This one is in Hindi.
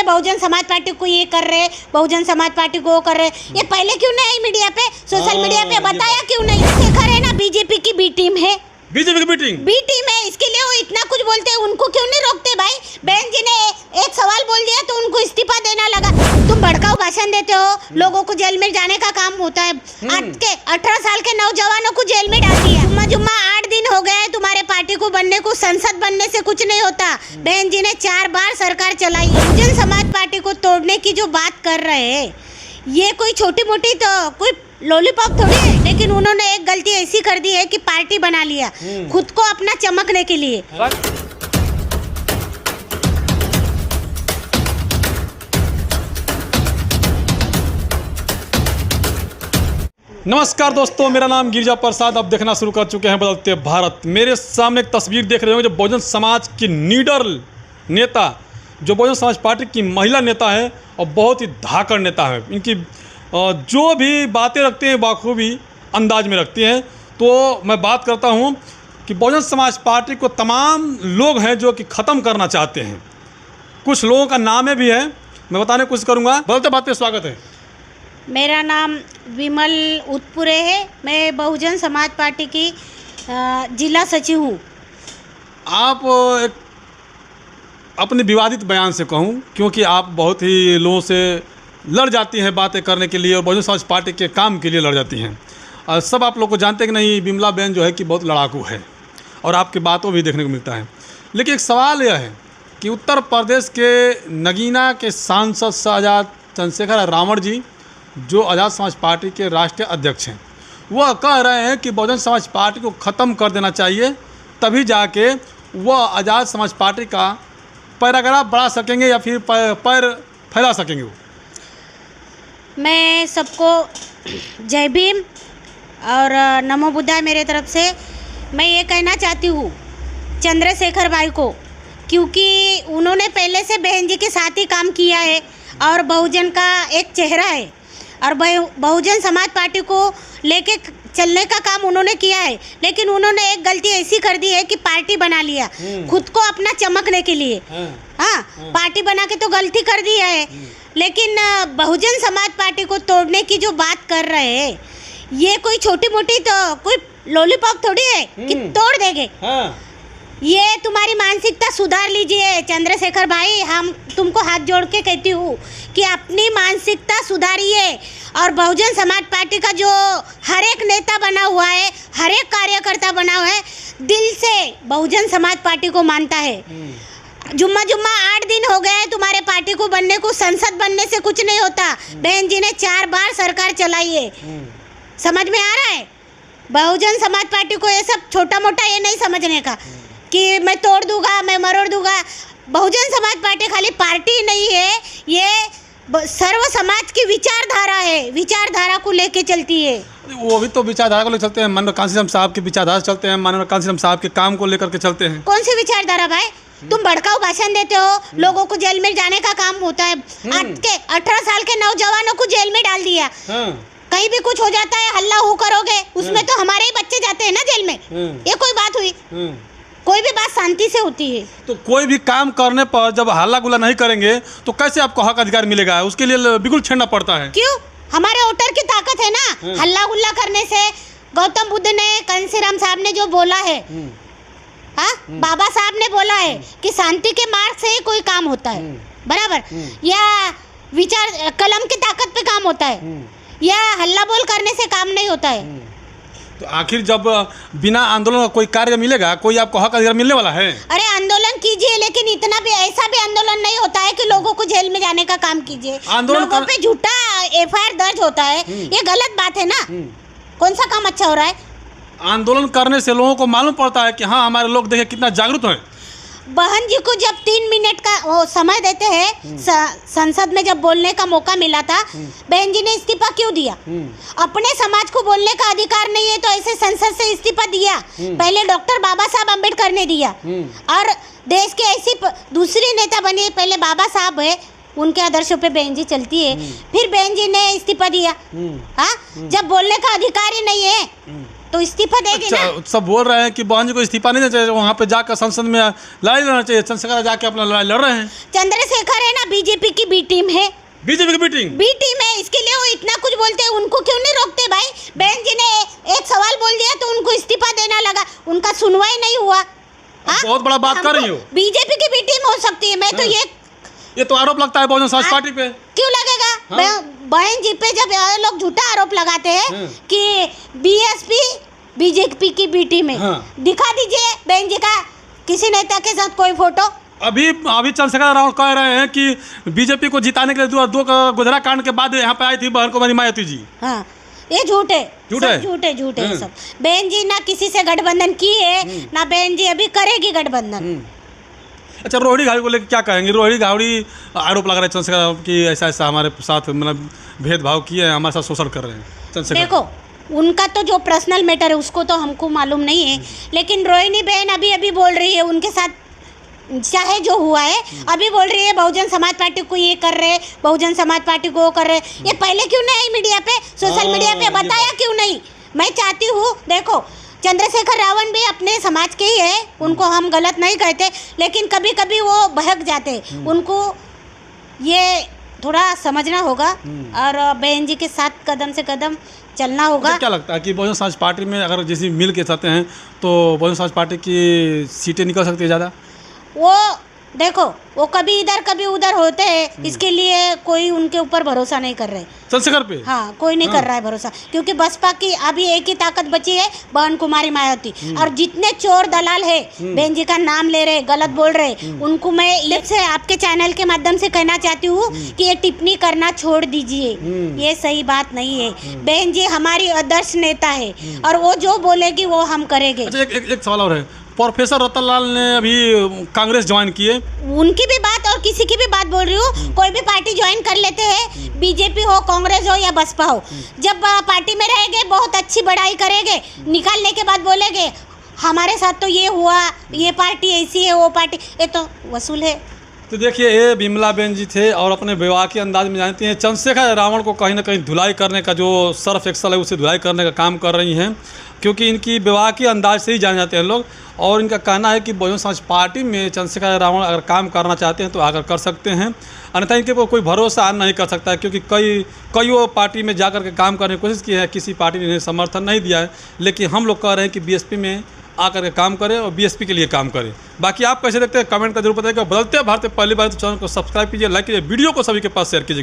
ये बहुजन समाज पार्टी को ये कर रहे, बहुजन समाज पार्टी को वो कर रहे। ये पहले क्यों नहीं आई मीडिया पे, सोशल मीडिया पे बताया क्यों नहीं? शेखर है ना, बीजेपी की बी टीम है, बीजेपी की बी टीम है, इसके लिए वो इतना कुछ बोलते हैं। उनको क्यों नहीं रोकते भाई? बहन जी ने एक सवाल बोल दिया तो उनको इस्तीफा देना लगा। तुम भड़काऊ भाषण देते हो, लोगों को जेल में जाने का काम होता है। आज के 18 साल के नौजवानों को जेल में डाल दिया। जुम्मा 8 दिन हो गए तुम्हारे पार्टी को बनने को, संसद बनने से कुछ नहीं होता। बहन जी ने 4 बार सरकार चलाई। बहुजन समाज पार्टी को तोड़ने की जो बात कर रहे हैं, ये कोई छोटी मोटी तो कोई लॉलीपॉप थोड़ी है, लेकिन उन्होंने एक गलती ऐसी कर दी है कि पार्टी बना लिया खुद को अपना चमकने के लिए। नमस्कार दोस्तों, मेरा नाम गिरिजा प्रसाद। अब देखना शुरू कर चुके हैं बदलते भारत। मेरे सामने एक तस्वीर देख रहे होंगे, जो बहुजन समाज की लीडर नेता, जो बहुजन समाज पार्टी की महिला नेता है और बहुत ही धाकड़ नेता है। इनकी जो भी बातें रखते हैं बाखूबी अंदाज में रखते हैं। तो मैं बात करता हूं कि बहुजन समाज पार्टी को तमाम लोग हैं जो कि ख़त्म करना चाहते हैं। कुछ लोगों का नाम भी है, मैं बताने की कोशिश करूँगा। बदलते बात पे स्वागत है। मेरा नाम विमल उत्पुरे है, मैं बहुजन समाज पार्टी की जिला सचिव हूँ। आप एक अपने विवादित बयान से कहूँ, क्योंकि आप बहुत ही लोगों से लड़ जाती हैं बातें करने के लिए और बहुजन समाज पार्टी के काम के लिए लड़ जाती हैं। और सब आप लोग को जानते हैं कि नहीं, विमला बहन जो है कि बहुत लड़ाकू है और आपकी बातों भी देखने को मिलता है। लेकिन एक सवाल यह है कि उत्तर प्रदेश के नगीना के सांसद आज़ाद चंद्रशेखर रावण जी, जो आज़ाद समाज पार्टी के राष्ट्रीय अध्यक्ष हैं, वह कह रहे हैं कि बहुजन समाज पार्टी को ख़त्म कर देना चाहिए, तभी जाके वह आज़ाद समाज पार्टी का पैराग्राफ बढ़ा सकेंगे या फिर पैर फैला सकेंगे। मैं सबको जय भीम और नमो बुद्धाय मेरे तरफ से। मैं ये कहना चाहती हूँ चंद्रशेखर भाई को, क्योंकि उन्होंने पहले से बहन जी के साथ ही काम किया है और बहुजन का एक चेहरा है और बहुजन समाज पार्टी को लेके चलने का काम उन्होंने किया है। लेकिन उन्होंने एक गलती ऐसी कर दी है कि पार्टी बना लिया खुद को अपना चमकने के लिए। हाँ, पार्टी बना के तो गलती कर दी है, लेकिन बहुजन समाज पार्टी को तोड़ने की जो बात कर रहे हैं, ये कोई छोटी मोटी तो कोई लॉलीपॉप थोड़ी है कि तोड़ देंगे। ये तुम्हारी मानसिकता सुधार लीजिए चंद्रशेखर भाई। हम तुमको हाथ जोड़ के कहती हूँ कि अपनी मानसिकता सुधारिए। और बहुजन समाज पार्टी का जो हर एक नेता बना हुआ है, हर एक कार्यकर्ता बना हुआ है, दिल से बहुजन समाज पार्टी को मानता है। जुम्मा 8 दिन हो गए तुम्हारे पार्टी को बनने को, संसद बनने से कुछ नहीं होता। बहन जी ने 4 बार सरकार चलाई है। समझ में आ रहा है? बहुजन समाज पार्टी को ये सब छोटा मोटा ये नहीं समझने का कि मैं तोड़ दूंगा, मैं मरोड़ दूंगा। बहुजन समाज पार्टी खाली पार्टी नहीं है, ये सर्व समाज की विचारधारा है, विचारधारा को लेके चलती है। वो भी तो विचारधारा को लेकर चलते हैं, माननीय कांसीराम साहब की विचारधारा चलते हैं, माननीय कांसीराम साहब के काम को लेकर के चलते हैं। कौन सी विचारधारा भाई? तुम भड़काऊ भाषण देते हो, लोगों को जेल में जाने का काम होता है। आज के 18 साल के नौजवानों को जेल में डाल दिया। कहीं भी कुछ हो जाता है, हल्ला हो करोगे, उसमें तो हमारे ही बच्चे जाते हैं ना जेल में। ये कोई बात हुई? कोई भी बात शांति से होती है। तो कोई भी काम करने पर जब हल्ला गुल्ला नहीं करेंगे तो कैसे आपको हक अधिकार मिलेगा? उसके लिए बिल्कुल छेड़ना पड़ता है। क्यों? हमारे वोटर की ताकत है ना। हल्ला गुल्ला करने से गौतम बुद्ध ने, कांसीराम साहब ने जो बोला है, हाँ, बाबा साहब ने बोला है कि शांति के मार्ग से ही कोई काम होता है, बराबर? या विचार कलम की ताकत पे काम होता है, या हल्ला बोल करने से काम नहीं होता है। तो आखिर जब बिना आंदोलन का कोई कार्य मिलेगा, कोई आपको हक अधिकार मिलने वाला है? अरे आंदोलन कीजिए, लेकिन इतना भी ऐसा भी आंदोलन नहीं होता है कि लोगों को जेल में जाने का काम कीजिए। लोगों पे झूठा FIR दर्ज होता है, ये गलत बात है ना। कौन सा काम अच्छा हो रहा है? आंदोलन करने से लोगों को मालूम पड़ता है कि हाँ, हमारे लोग देखे कितना जागरूक हैं। बहन जी को जब 3 मिनट का वो समय देते हैं, संसद में जब बोलने का मौका मिला था, बहन जी ने इस्तीफा क्यों दिया? अपने समाज को बोलने का अधिकार नहीं है तो ऐसे संसद से इस्तीफा दिया। पहले डॉक्टर बाबा साहब अम्बेडकर ने दिया और देश के ऐसी दूसरी नेता बनी, पहले बाबा साहब है, उनके आदर्शों पे बहन जी चलती है, फिर बहन जी ने इस्तीफा दिया। हाँ, जब बोलने का अधिकार ही नहीं है तो इस्तीफा देगी ना। अच्छा, सब बोल रहे हैं कि बहन जी को इस्तीफा नहीं देना चाहिए, वहाँ पे जाकर संसद में लड़ाई लड़ना चाहिए। चंद्रशेखर जाके अपना लड़ाई लड़ रहे हैं। चंद्रशेखर है ना बीजेपी की बी टीम है, बीजेपी की मीटिंग बी टीम है, इसके लिए वो इतना कुछ बोलते हैं। उनको क्यों नहीं रोकते भाई? बहन जी ने एक सवाल बोल दिया तो उनको इस्तीफा देना लगा, उनका सुनवाई नहीं हुआ। बहुत बड़ा बात कर रही हो। बीजेपी की बी टीम हो सकती है, मैं तो ये तो आरोप लगता है बहुजन समाज पार्टी पे। क्यों लगेगा? हाँ? बहन जी पे जब ये लोग झूठा आरोप लगाते हैं कि बीएसपी बीजेपी की बी टीम है, हाँ। दिखा दीजिए बहन जी का किसी नेता के साथ कोई फोटो। अभी चंद्रशेखर रावण कह रहे हैं कि बीजेपी को जिताने के लिए दो गोधरा कांड के बाद यहाँ पे आई थी बहन कुमारी मायावती जी। हाँ, ये झूठ है, झूठ है? झूठ है सब। बहन जी ना किसी से गठबंधन की है, ना बहन जी अभी करेगी गठबंधन। अच्छा, रोहिणी घावड़ी को लेकर क्या कहेंगे? रोहिणी घावड़ी आरोप लगा रहे हैं चंद्रशेखर कि ऐसा ऐसा हमारे साथ मतलब भेदभाव किए हैं, हमारे साथ शोषण कर रहे हैं चंद्रशेखर। देखो, उनका तो जो पर्सनल मैटर है उसको तो हमको मालूम नहीं है, लेकिन रोहिणी बहन अभी अभी बोल रही है उनके साथ चाहे जो हुआ है, अभी बोल रही है बहुजन समाज पार्टी को ये कर रहे, बहुजन समाज पार्टी को वो कर रहे। ये पहले क्यों नहीं आई मीडिया पे, सोशल मीडिया पे बताया क्यों नहीं? मैं चाहती हूँ, देखो चंद्रशेखर रावण भी अपने समाज के ही है, उनको हम गलत नहीं कहते, लेकिन कभी कभी वो बहक जाते, उनको ये थोड़ा समझना होगा और बहन जी के साथ कदम से कदम चलना होगा। क्या लगता है कि बहुजन समाज पार्टी में अगर जैसे मिल के चाहते हैं तो बहुजन समाज पार्टी की सीटें निकल सकती है ज़्यादा? वो देखो, वो कभी इधर कभी उधर होते हैं, इसके लिए कोई उनके ऊपर भरोसा नहीं कर रहे चंद्रशेखर पे। हाँ, कोई नहीं कर रहा है भरोसा, क्योंकि बसपा की अभी एक ही ताकत बची है, बहन कुमारी मायावती। और जितने चोर दलाल है बहन जी का नाम ले रहे, गलत बोल रहे, उनको मैं लिप से आपके चैनल के माध्यम से कहना चाहती हूँ कि ये टिप्पणी करना छोड़ दीजिए, ये सही बात नहीं है। बहन जी हमारी आदर्श नेता है और वो जो बोलेगी वो हम करेंगे। अच्छा, एक सवाल और है। प्रोफेसर रतन लाल ने अभी कांग्रेस ज्वाइन किए, उनकी भी बात और किसी की भी बात बोल रही हूँ, कोई भी पार्टी ज्वाइन कर लेते हैं, बीजेपी हो, कांग्रेस हो या बसपा हो, जब पार्टी में रहेंगे बहुत अच्छी बड़ाई करेंगे, निकालने के बाद बोलेंगे हमारे साथ तो ये हुआ, ये पार्टी ऐसी है, वो पार्टी, ये तो वसूल है। तो देखिए, ये बिमला बेन जी थे और अपने विवाह के अंदाज में जानती हैं चंद्रशेखर रावण को कहीं ना कहीं धुलाई करने का जो सर्फ एक्सल है उसे धुलाई करने का काम कर रही हैं, क्योंकि इनकी विवाह के अंदाज से ही जाने जाते हैं लोग। और इनका कहना है कि बहुजन समाज पार्टी में चंद्रशेखर रावण अगर काम करना चाहते हैं तो आकर कर सकते हैं, अन्यथा इनके ऊपर कोई भरोसा नहीं कर सकता है, क्योंकि कई वो पार्टी में जाकर के काम करने की कोशिश की है, किसी पार्टी ने समर्थन नहीं दिया है। लेकिन हम लोग कह रहे हैं कि बीएसपी में आकर के काम करें और बीएसपी के लिए काम करें। बाकी आप कैसे देखते हैं कमेंट का जरूर बताइएगा। बदलते हैं भारत में पहली बार तो चैनल को सब्सक्राइब कीजिए, लाइक कीजिए, वीडियो को सभी के पास शेयर कीजिए।